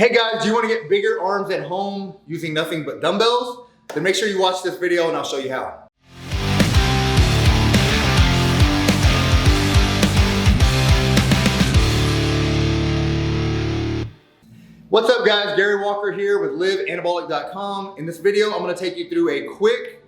Hey guys, do you want to get bigger arms at home using nothing but dumbbells? Then make sure you watch this video and I'll show you how. What's up guys, Gary Walker here with liveanabolic.com. In this video, I'm going to take you through a quick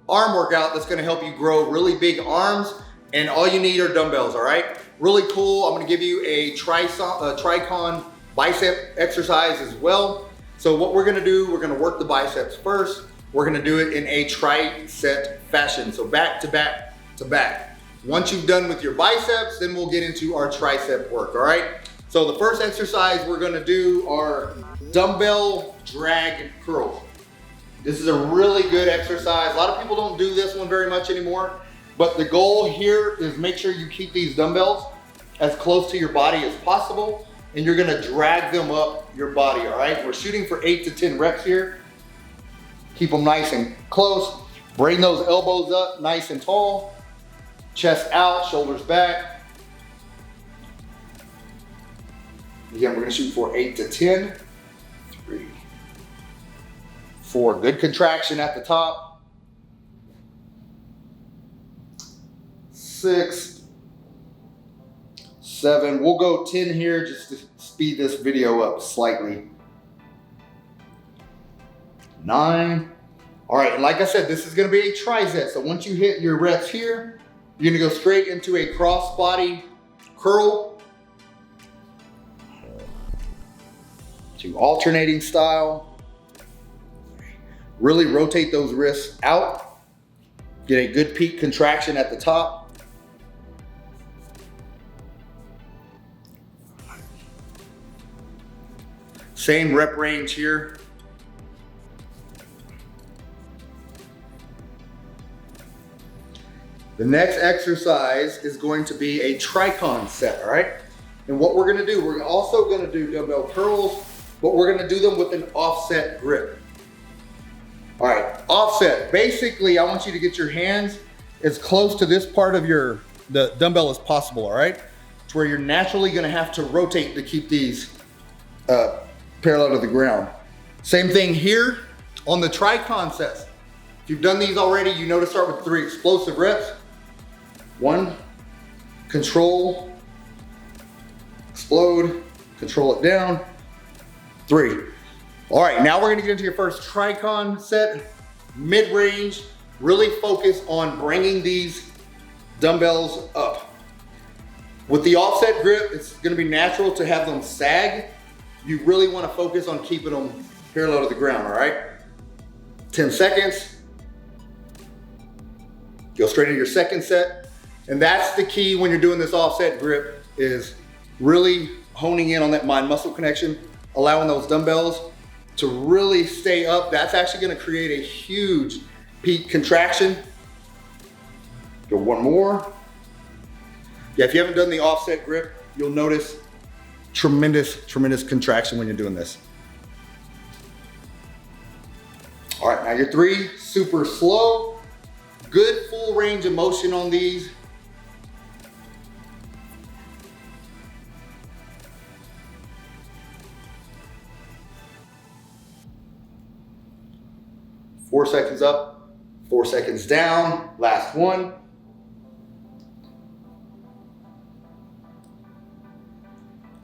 arm workout that's going to help you grow really big arms, and all you need are dumbbells, all right? Really cool. I'm going to give you a TriCon bicep exercise as well. So what we're going to do, we're going to work the biceps first. We're going to do it in a tricep fashion, so back to back to back. Once you've done with your biceps, then we'll get into our tricep work, all right? So the first exercise we're gonna do are dumbbell drag curls. This is a really good exercise. A lot of people don't do this one very much anymore, but the goal here is make sure you keep these dumbbells as close to your body as possible, and you're gonna drag them up your body, all right? We're shooting for 8 to 10 reps here. Keep them nice and close. Bring those elbows up nice and tall. Chest out, shoulders back. Again, we're gonna shoot for 8 to 10. 3, 4, good contraction at the top. 6, 7, we'll go 10 here just to speed this video up slightly. 9, all right, and like I said, this is gonna be a tricep. So once you hit your reps here, you're gonna go straight into a cross body curl. To alternating style. Really rotate those wrists out. Get a good peak contraction at the top. Same rep range here. The next exercise is going to be a TriCon set, all right? And what we're gonna do, we're also gonna do dumbbell curls, but we're gonna do them with an offset grip. All right, offset. Basically, I want you to get your hands as close to this part of the dumbbell as possible, all right? To where you're naturally gonna have to rotate to keep these parallel to the ground. Same thing here on the TriCon sets. If you've done these already, you know to start with 3 explosive reps. 1, control, explode, control it down. 3. All right, now we're gonna get into your first TriCon set, mid-range. Really focus on bringing these dumbbells up. With the offset grip, it's gonna be natural to have them sag. You really wanna focus on keeping them parallel to the ground, all right? 10 seconds. Go straight into your second set. And that's the key when you're doing this offset grip, is really honing in on that mind-muscle connection, allowing those dumbbells to really stay up. That's actually gonna create a huge peak contraction. Go 1 more. Yeah, if you haven't done the offset grip, you'll notice tremendous contraction when you're doing this. All right, now your 3, super slow. Good full range of motion on these. Four seconds up, 4 seconds down, last one.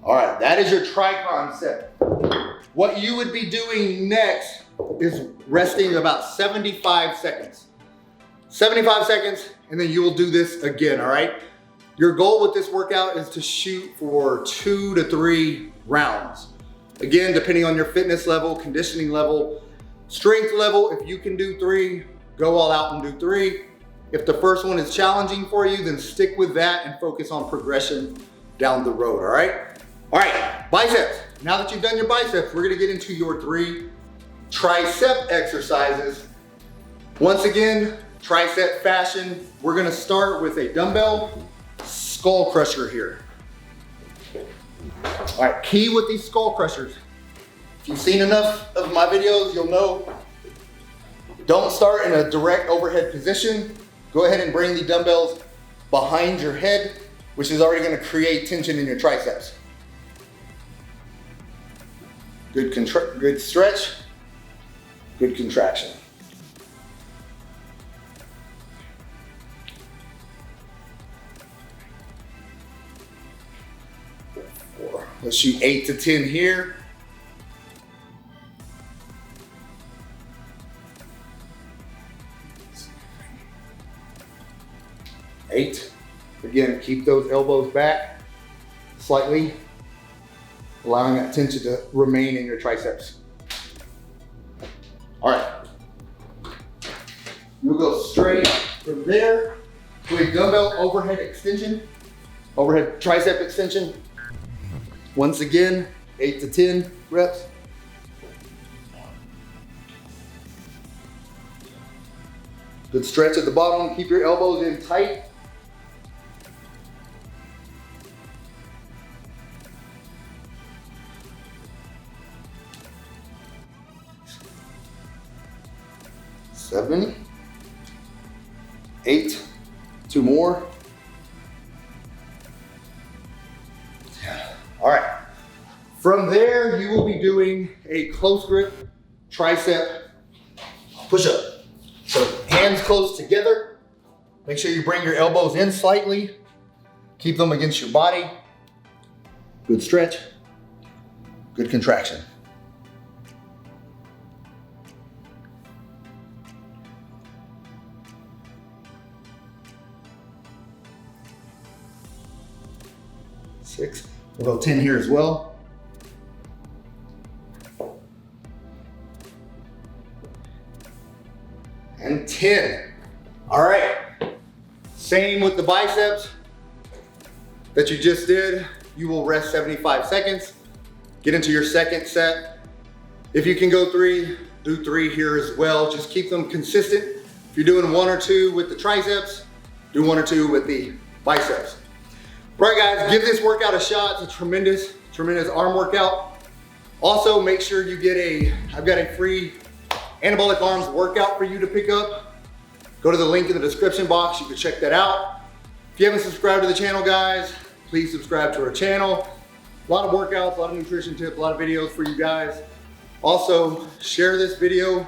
All right, that is your TriCon set. What you would be doing next is resting about 75 seconds. 75 seconds, and then you will do this again, all right? Your goal with this workout is to shoot for 2 to 3 rounds. Again, depending on your fitness level, conditioning level, strength level. If you can do 3, go all out and do 3. If the first one is challenging for you, then stick with that and focus on progression down the road, all right? All right, biceps. Now that you've done your biceps, we're gonna get into your 3 tricep exercises. Once again, tricep fashion. We're gonna start with a dumbbell skull crusher here. All right, key with these skull crushers. If you've seen enough of my videos, you'll know, don't start in a direct overhead position. Go ahead and bring the dumbbells behind your head, which is already gonna create tension in your triceps. Good stretch, good contraction. Let's shoot 8 to 10 here. Eight. Again, keep those elbows back slightly, allowing that tension to remain in your triceps. All right. We'll go straight from there to a dumbbell overhead extension, overhead tricep extension. Once again, 8 to 10 reps. Good stretch at the bottom. Keep your elbows in tight. Seven, 8, 2 more. All right. From there, you will be doing a close grip tricep push-up. So hands close together. Make sure you bring your elbows in slightly. Keep them against your body. Good stretch, good contraction. Six. We'll go 10 here as well. And 10. All right. Same with the biceps that you just did. You will rest 75 seconds. Get into your second set. If you can go 3, do 3 here as well. Just keep them consistent. If you're doing 1 or 2 with the triceps, do 1 or 2 with the biceps. All right, guys, give this workout a shot. It's a tremendous arm workout. Also, make sure you get I've got a free anabolic arms workout for you to pick up. Go to the link in the description box. You can check that out. If you haven't subscribed to the channel, guys, please subscribe to our channel. A lot of workouts, a lot of nutrition tips, a lot of videos for you guys. Also, share this video.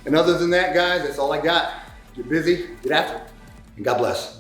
And other than that, guys, that's all I got. Get busy, get after it, and God bless.